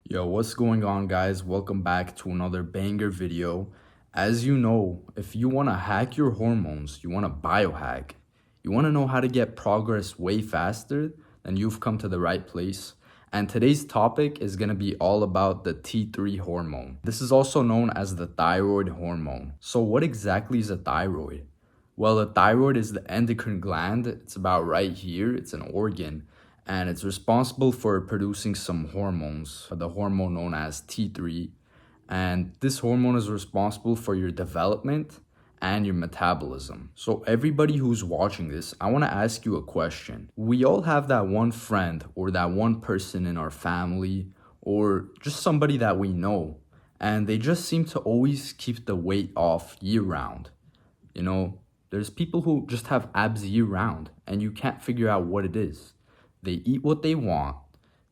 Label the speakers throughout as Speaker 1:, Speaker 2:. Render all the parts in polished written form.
Speaker 1: Yo, what's going on, guys? Welcome back to another banger video. As you know, if you want to hack your hormones, you want to biohack, you want to know how to get progress way faster, then you've come to the right place. And today's topic is going to be all about the T3 hormone. This is also known as the thyroid hormone. So what exactly is a thyroid? Well, the thyroid is the endocrine gland. It's about right here. It's an organ and it's responsible for producing some hormones, the hormone known as T3. And this hormone is responsible for your development and your metabolism. So everybody who's watching this, I want to ask you a question. We all have that one friend or that one person in our family or just somebody that we know, and they just seem to always keep the weight off year round. You know, there's people who just have abs year round and you can't figure out what it is. They eat what they want.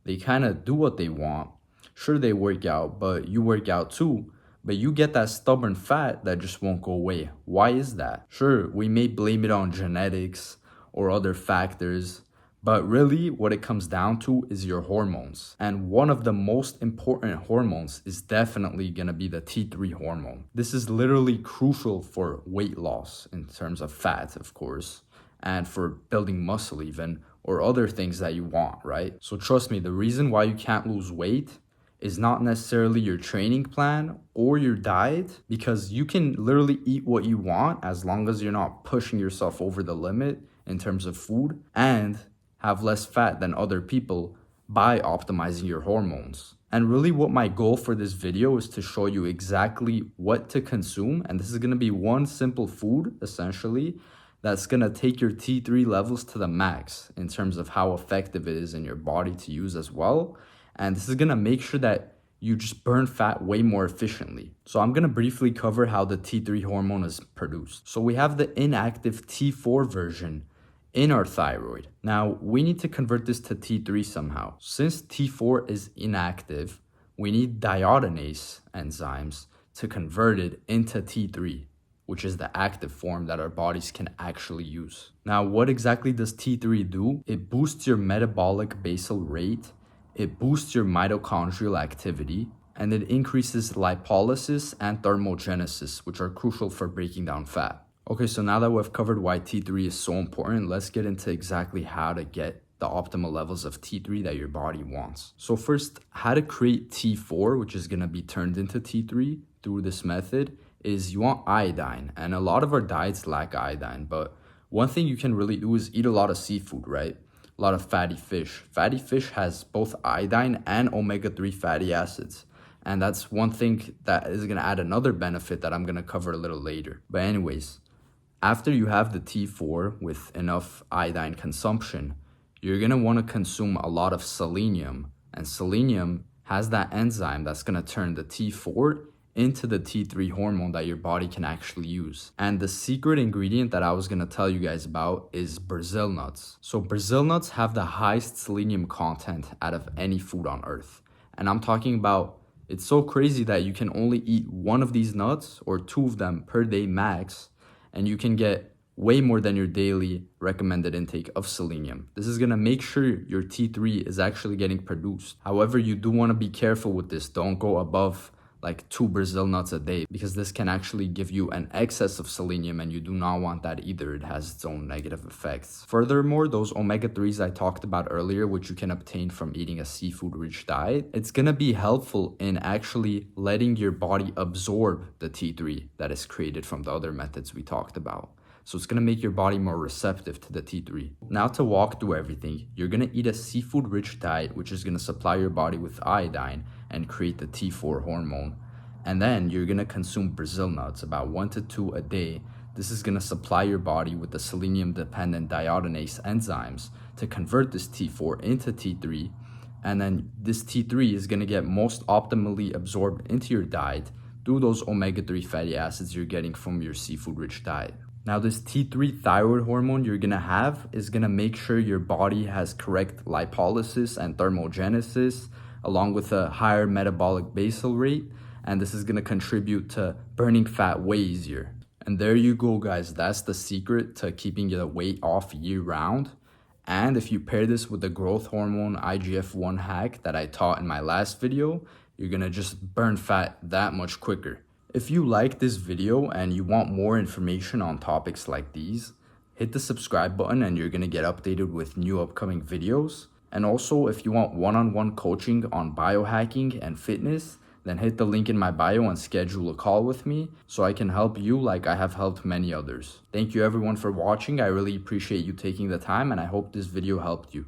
Speaker 1: They kind of do what they want. Sure, they work out, but you work out too. But you get that stubborn fat that just won't go away. Why is that? Sure, we may blame it on genetics or other factors, but really what it comes down to is your hormones. And one of the most important hormones is definitely going to be the T3 hormone. This is literally crucial for weight loss in terms of fat, of course, and for building muscle even, or other things that you want, right? So trust me, the reason why you can't lose weight is not necessarily your training plan or your diet, because you can literally eat what you want as long as you're not pushing yourself over the limit in terms of food and have less fat than other people by optimizing your hormones. And really what my goal for this video is to show you exactly what to consume. And this is going to be one simple food essentially that's going to take your T3 levels to the max in terms of how effective it is in your body to use as well. And this is going to make sure that you just burn fat way more efficiently. So I'm going to briefly cover how the T3 hormone is produced. So we have the inactive T4 version in our thyroid. Now we need to convert this to T3 somehow. Since T4 is inactive, we need diodinase enzymes to convert it into T3, which is the active form that our bodies can actually use. Now, what exactly does T3 do? It boosts your metabolic basal rate, it boosts your mitochondrial activity, and it increases lipolysis and thermogenesis, which are crucial for breaking down fat. Okay, so now that we've covered why T3 is so important, let's get into exactly how to get the optimal levels of T3 that your body wants. So first, how to create T4, which is gonna be turned into T3 through this method, is you want iodine. And a lot of our diets lack iodine, but one thing you can really do is eat a lot of seafood, right? A lot of fatty fish. Fatty fish has both iodine and omega-3 fatty acids. And that's one thing that is gonna add another benefit that I'm gonna cover a little later. But anyways, after you have the T4 with enough iodine consumption, you're gonna wanna consume a lot of selenium. And selenium has that enzyme that's gonna turn the T4 into the T3 hormone that your body can actually use. And the secret ingredient that I was gonna tell you guys about is Brazil nuts. So Brazil nuts have the highest selenium content out of any food on earth. And I'm talking about, it's so crazy that you can only eat one of these nuts or two of them per day max, and you can get way more than your daily recommended intake of selenium. This is gonna make sure your T3 is actually getting produced. However, you do wanna be careful with this. Don't go above like 2 Brazil nuts a day, because this can actually give you an excess of selenium and you do not want that either. It has its own negative effects. Furthermore, those omega-3s I talked about earlier, which you can obtain from eating a seafood rich diet, it's gonna be helpful in actually letting your body absorb the T3 that is created from the other methods we talked about. So it's gonna make your body more receptive to the T3. Now to walk through everything, you're gonna eat a seafood rich diet, which is gonna supply your body with iodine and create the T4 hormone. And then you're gonna consume Brazil nuts, about 1 to 2 a day. This is gonna supply your body with the selenium dependent diodinase enzymes to convert this T4 into T3. And then this T3 is gonna get most optimally absorbed into your diet through those omega-3 fatty acids you're getting from your seafood rich diet. Now this T3 thyroid hormone you're gonna have is gonna make sure your body has correct lipolysis and thermogenesis, along with a higher metabolic basal rate, and this is gonna contribute to burning fat way easier. And there you go, guys. That's the secret to keeping your weight off year round And if you pair this with the growth hormone IGF-1 hack that I taught in my last video, you're gonna just burn fat that much quicker. If you like this video and you want more information on topics like these, hit the subscribe button and you're gonna get updated with new upcoming videos. And also, if you want one-on-one coaching on biohacking and fitness, then hit the link in my bio and schedule a call with me so I can help you like I have helped many others. Thank you everyone for watching. I really appreciate you taking the time and I hope this video helped you.